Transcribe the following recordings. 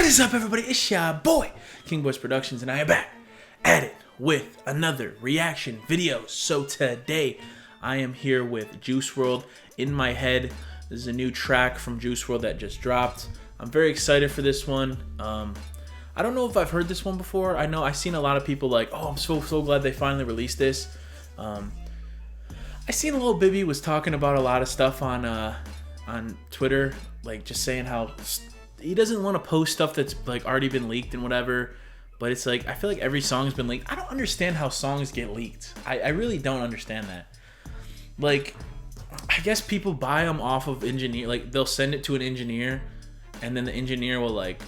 is up, everybody? It's your boy, King Boys Productions, and I am back at it with another reaction video. So today, I am here with Juice WRLD, In My Head. This is a new track from Juice WRLD that just dropped. I'm very excited for this one. I don't know if I've heard this one before. I know I've seen a lot of people like, oh, I'm so glad they finally released this. I seen a Lil Bibby was talking about a lot of stuff on Twitter, like just saying how he doesn't want to post stuff that's like already been leaked and whatever. But it's like, I feel like every song's been leaked. I don't understand how songs get leaked. I really don't understand that. Like, I guess people buy them off of engineer, like they'll send it to an engineer and then the engineer will like,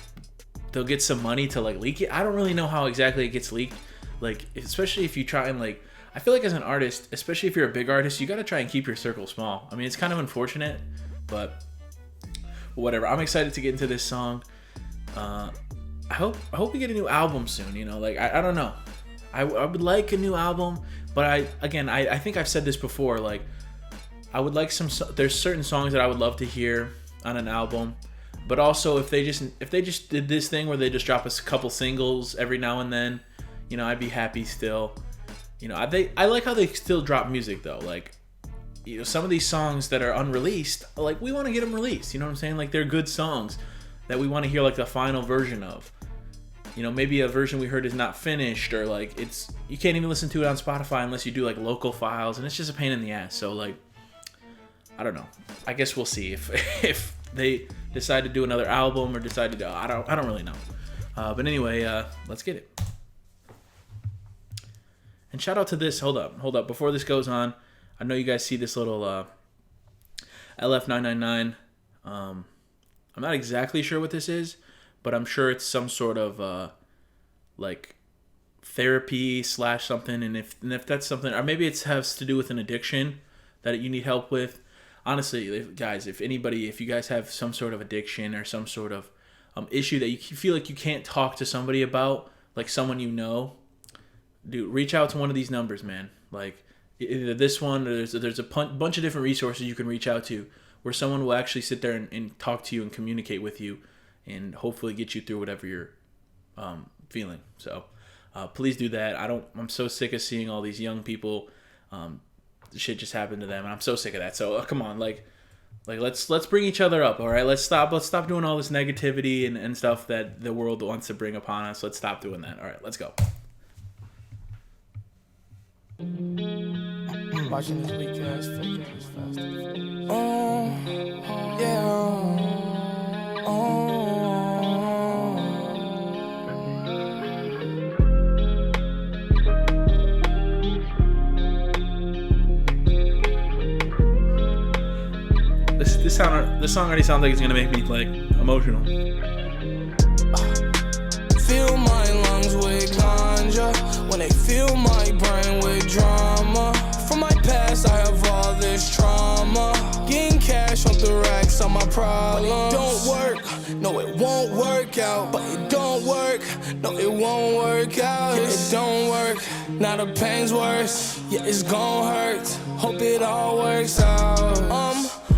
they'll get some money to like leak it. I don't really know how exactly it gets leaked. Like, especially if you try and like, I feel like as an artist, especially if you're a big artist, you got to try and keep your circle small. I mean, it's kind of unfortunate, but whatever. I'm excited to get into this song. I hope we get a new album soon, you know, like, I don't know. I would like a new album, but I think I've said this before, like, I would like there's certain songs that I would love to hear on an album, but also if they just did this thing where they just drop a couple singles every now and then, you know, I'd be happy still. You know, I like how they still drop music though. Like, you know, some of these songs that are unreleased, like, we want to get them released. You know what I'm saying? Like, they're good songs that we want to hear like the final version of. You know, maybe a version we heard is not finished, or like you can't even listen to it on Spotify unless you do like local files, and it's just a pain in the ass. So like, I don't know. I guess we'll see if they decide to do another album or decide to do. I don't really know. But anyway, let's get it. And shout out to this. Hold up. Before this goes on, I know you guys see this little LF999. I'm not exactly sure what this is, but I'm sure it's some sort of like therapy / something. And if that's something, or maybe it has to do with an addiction that you need help with. Honestly, guys, if you guys have some sort of addiction or some sort of issue that you feel like you can't talk to somebody about, like someone you know, dude, reach out to one of these numbers, man. Like either this one, or there's a bunch of different resources you can reach out to where someone will actually sit there and talk to you and communicate with you and hopefully get you through whatever you're feeling. So please do that. I'm so sick of seeing all these young people, shit just happened to them, and I'm so sick of that. So come on, like let's bring each other up, all right? Let's stop doing all this negativity and stuff that the world wants to bring upon us. Let's stop doing that. All right, let's go. Watching this weak ass fake ass festival. Oh, yeah. Oh. This song already sounds like it's gonna make me like emotional. Fill my lungs with ganja when they fill my brain with drama. From my past, I have all this trauma. Getting cash off the racks on my problems. But it don't work, no, it won't work out. But it don't work, no, it won't work out. Yeah, it don't work, now the pain's worse. Yeah, it's gon' hurt, hope it all works out.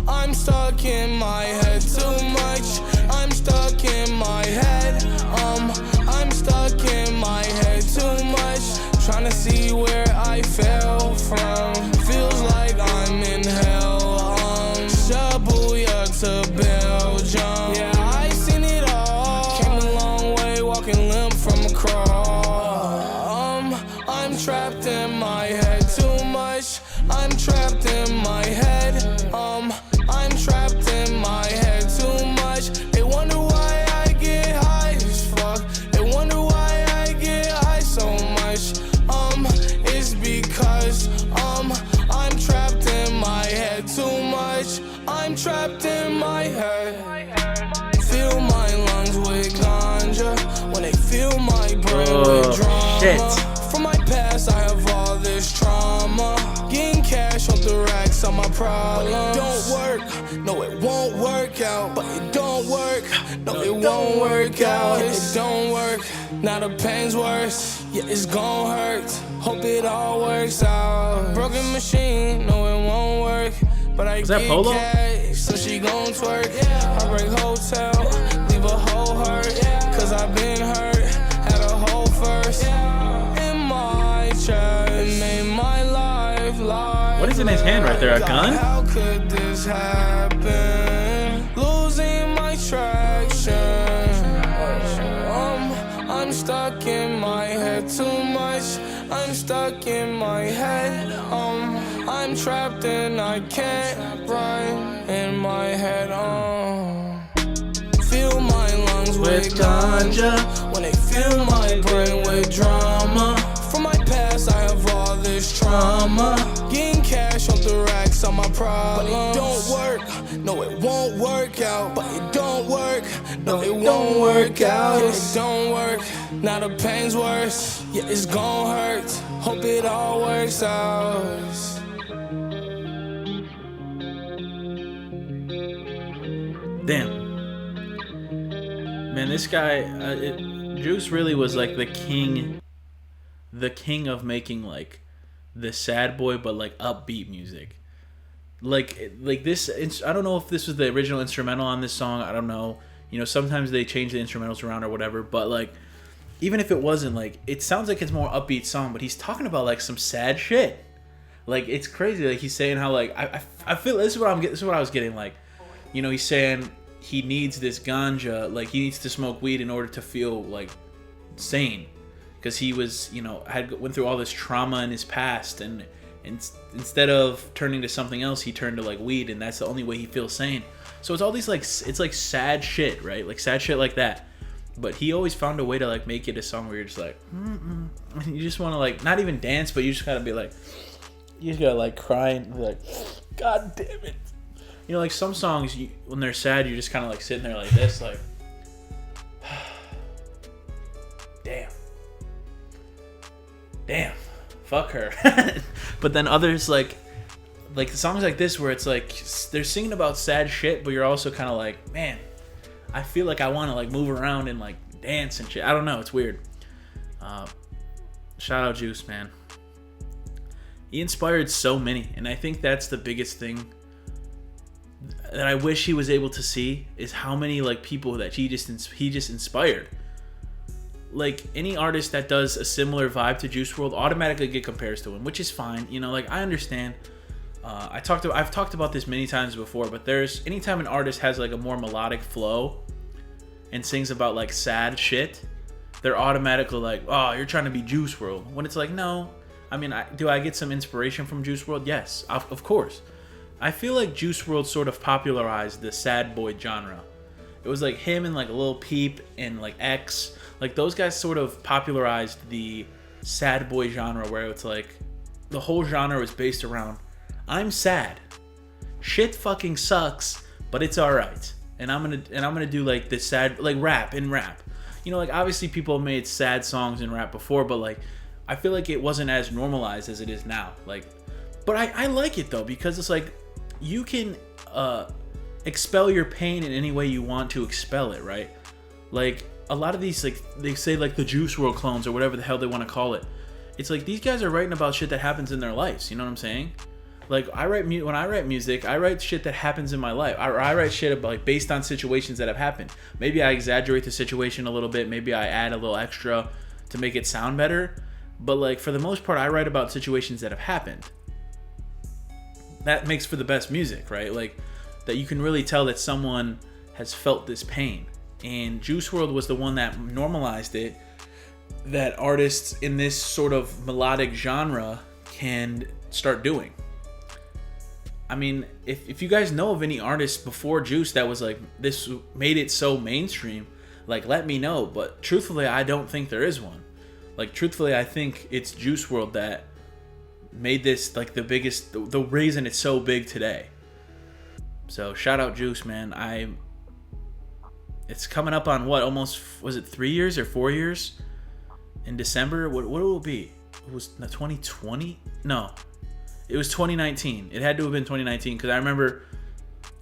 I'm stuck in my head too much. I'm stuck in my head. I'm stuck in my head too much. Trying to see where I fell from. Feels like I'm in hell. Shabuya to Belgium. Yeah, I seen it all. Came a long way, walking limp from a crawl. I'm trapped in my head too much. I'm trapped in my head. I'm trapped in my head too much. They wonder why I get high as fuck. They wonder why I get high so much. It's because I'm trapped in my head too much. I'm trapped in my head. Fill my lungs with ganja when they fill my brain with drama. Shit. From my past, I have all this trauma. Getting cash off the racks on my problems. But it don't work, no, it won't work out. But it don't work, no, it won't work out. It don't work, now the pain's worse. Yeah, it's gon' hurt, hope it all works out. Broken machine, no, it won't work. But I get cash, so she gon' twerk. I break hotel, leave a whole hurt. I've been hurt. Had a whole verse in my chest. It made my life life. What is in his hand right there? A gun? How could this happen? Losing my traction. I'm stuck in my head too much. I'm stuck in my head. I'm trapped and I can't run in my head. Fill my lungs with ganja when they fill my brain with drama. From my past, I have all this trauma. Getting cash off the racks on my problems. But it don't work. No, it won't work out. But it don't work. No, it won't work out. It don't work. Now the pain's worse. Yeah, it's gon' hurt. Hope it all works out. Damn. Man, this guy, Juice really was like the king of making like the sad boy but like upbeat music. Like this, I don't know if this was the original instrumental on this song. I don't know. You know, sometimes they change the instrumentals around or whatever. But like, even if it wasn't, like, it sounds like it's more upbeat song. But he's talking about like some sad shit. Like, it's crazy. Like, he's saying how like I feel this is what I was getting. Like, you know, he's saying he needs this ganja. Like, he needs to smoke weed in order to feel like sane. Because he was, you know, went through all this trauma in his past, and instead of turning to something else, he turned to like weed, and that's the only way he feels sane. So it's all these like, it's like sad shit, right? Like sad shit like that. But he always found a way to like make it a song where you're just like, you just want to like not even dance, but you just gotta be like, you just gotta like cry and be like, God damn it. You know, like some songs, when they're sad, you're just kind of like sitting there like this, like, damn, fuck her. But then others like songs like this where it's like they're singing about sad shit, but you're also kind of like, man, I feel like I want to like move around and like dance and shit. I don't know, it's weird. Shout out Juice, man. He inspired so many, and I think that's the biggest thing that I wish he was able to see is how many like people that he just inspired. Like, any artist that does a similar vibe to Juice WRLD automatically get compares to him, which is fine. You know, like, I understand. I've talked about this many times before, but anytime an artist has like a more melodic flow and sings about like sad shit, they're automatically like, oh, you're trying to be Juice WRLD. When it's like, no. I mean, do I get some inspiration from Juice WRLD? Yes, of course. I feel like Juice WRLD sort of popularized the sad boy genre. It was like him and like Lil Peep and like X. Like, those guys sort of popularized the sad boy genre, where it's like the whole genre was based around, I'm sad, shit fucking sucks, but it's all right, and I'm gonna do like this sad, like rap. You know, like, obviously people made sad songs in rap before, but like I feel like it wasn't as normalized as it is now. Like, but I like it though, because it's like you can expel your pain in any way you want to expel it, right? Like, a lot of these, like, they say like the Juice WRLD clones or whatever the hell they want to call it. It's like these guys are writing about shit that happens in their lives. You know what I'm saying? Like, when I write music, I write shit that happens in my life. I write shit about, like, based on situations that have happened. Maybe I exaggerate the situation a little bit. Maybe I add a little extra to make it sound better. But like, for the most part, I write about situations that have happened. That makes for the best music, right? Like, that you can really tell that someone has felt this pain. And Juice WRLD was the one that normalized it, that artists in this sort of melodic genre can start doing. I mean, if you guys know of any artists before Juice that was like, this made it so mainstream, like, let me know. But truthfully, I don't think there is one. Like, truthfully, I think it's Juice WRLD that made this like the biggest, the reason it's so big today. So shout out Juice, man. It's coming up on what, almost, was it 3 years or 4 years in December? What will it be? It was 2020? No, it was 2019. It had to have been 2019, because I remember,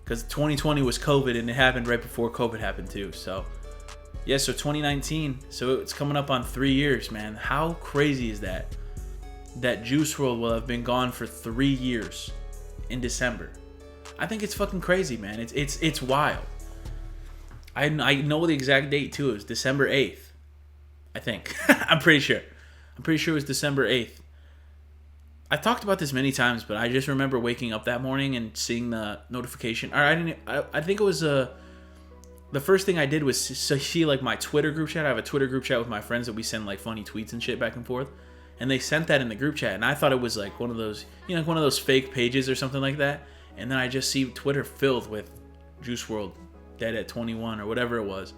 because 2020 was COVID, and it happened right before COVID happened too. So yeah, so 2019. So it's coming up on 3 years, man. How crazy is that? That Juice WRLD will have been gone for 3 years in December. I think it's fucking crazy, man. It's wild. I know the exact date too. It was December 8th, I think. I'm pretty sure it was December 8th. I've talked about this many times, but I just remember waking up that morning and seeing the notification. Or I think it was the first thing I did was see like my Twitter group chat. I have a Twitter group chat with my friends that we send like funny tweets and shit back and forth. And they sent that in the group chat, and I thought it was like one of those, one of those fake pages or something like that. And then I just see Twitter filled with Juice WRLD dead at 21 or whatever it was.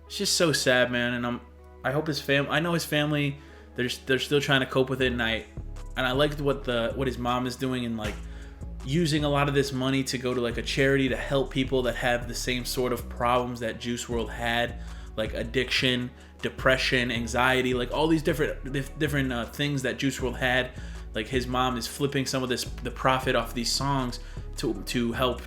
It's just so sad, man. And I hope I know his family, they're still trying to cope with it. And I liked what his mom is doing, and like using a lot of this money to go to like a charity to help people that have the same sort of problems that Juice WRLD had, like addiction, depression, anxiety, like all these different things that Juice WRLD had. Like his mom is flipping some of the profit off these songs to help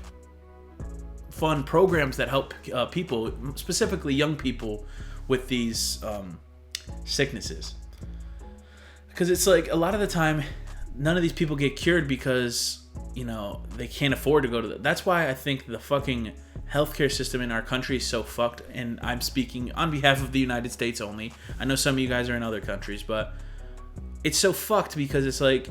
fund programs that help people, specifically young people, with these sicknesses. Because it's like a lot of the time, none of these people get cured because they can't afford to go to that's why I think the fucking healthcare system in our country is so fucked. And I'm speaking on behalf of the United States only. I know some of you guys are in other countries, but it's so fucked because it's like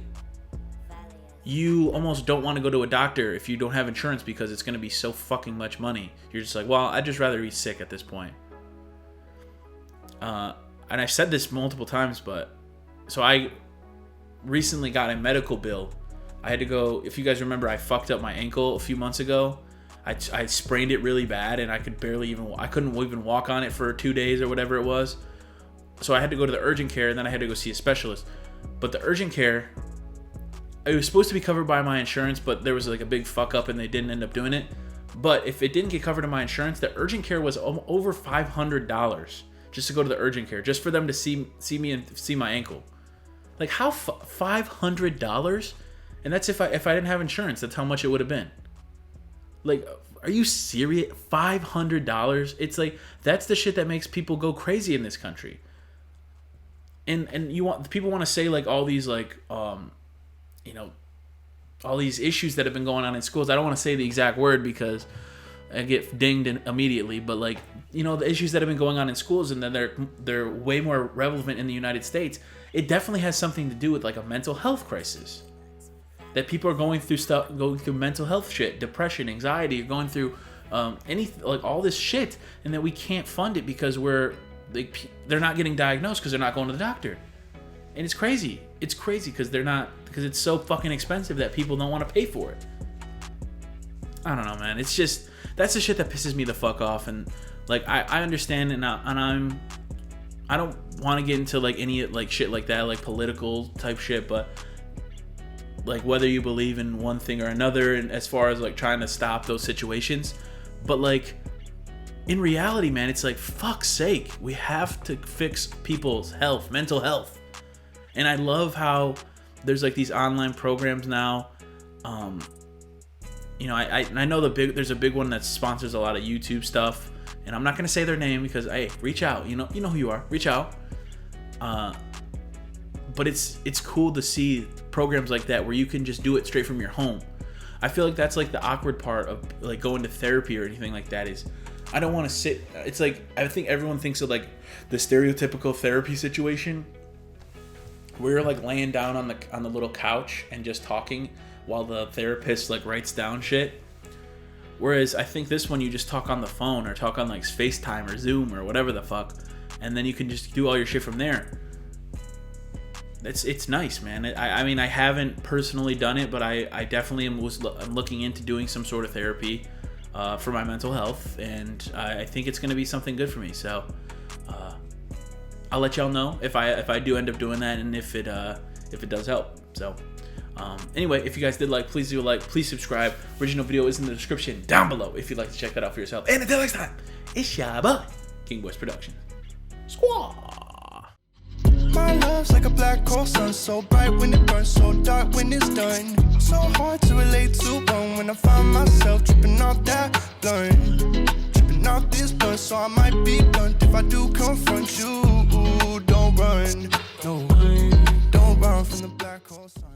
you almost don't want to go to a doctor if you don't have insurance because it's going to be so fucking much money. You're just like, well, I'd just rather be sick at this point. And I've said this multiple times, but so I recently got a medical bill. I had to go, if you guys remember, I fucked up my ankle a few months ago. I sprained it really bad, and I couldn't even walk on it for 2 days or whatever it was. So I had to go to the urgent care, and then I had to go see a specialist. But the urgent care, it was supposed to be covered by my insurance, but there was like a big fuck up and they didn't end up doing it. But if it didn't get covered in my insurance, the urgent care was over $500 just to go to the urgent care, just for them to see me and see my ankle. Like how $500? And that's if I didn't have insurance. That's how much it would have been. Like, are you serious? $500? It's like that's the shit that makes people go crazy in this country. And people want to say like all these like all these issues that have been going on in schools. I don't want to say the exact word because I get dinged immediately, but like the issues that have been going on in schools, and then they're way more relevant in the United States. It definitely has something to do with like a mental health crisis. That people are going through mental health shit, depression, anxiety, going through anything like all this shit, and that we can't fund it because they're not getting diagnosed because they're not going to the doctor, and it's crazy. It's crazy because it's so fucking expensive that people don't want to pay for it. I don't know, man. It's just that's the shit that pisses me the fuck off, and like I understand, and I don't want to get into like any like shit like that, like political type shit, but. Like whether you believe in one thing or another, and as far as like trying to stop those situations, but like in reality, man, it's like fuck's sake, we have to fix people's health, mental health. And I love how there's like these online programs now. I know there's a big one that sponsors a lot of YouTube stuff, and I'm not gonna say their name because hey, reach out. You know who you are. Reach out. But it's cool to see programs like that where you can just do it straight from your home. I feel like that's like the awkward part of like going to therapy or anything like that is I don't want to sit. It's like I think everyone thinks of like the stereotypical therapy situation where you're like laying down on the little couch and just talking while the therapist like writes down shit. Whereas I think this one you just talk on the phone or talk on like FaceTime or Zoom or whatever the fuck, and then you can just do all your shit from there. It's nice, man. I mean, I haven't personally done it, but I definitely am looking into doing some sort of therapy for my mental health, and I think it's going to be something good for me. So I'll let y'all know if I do end up doing that, and if it does help. So anyway, if you guys did please do a like, please subscribe. Original video is in the description down below if you'd like to check that out for yourself. And until next time, it's your boy, King Boys Productions. Squaw. My love's like a black hole sun, so bright when it burns, so dark when it's done. So hard to relate to one when I find myself tripping off that blunt, tripping off this blunt. So I might be blunt if I do confront you. Don't run, no, don't run from the black hole sun.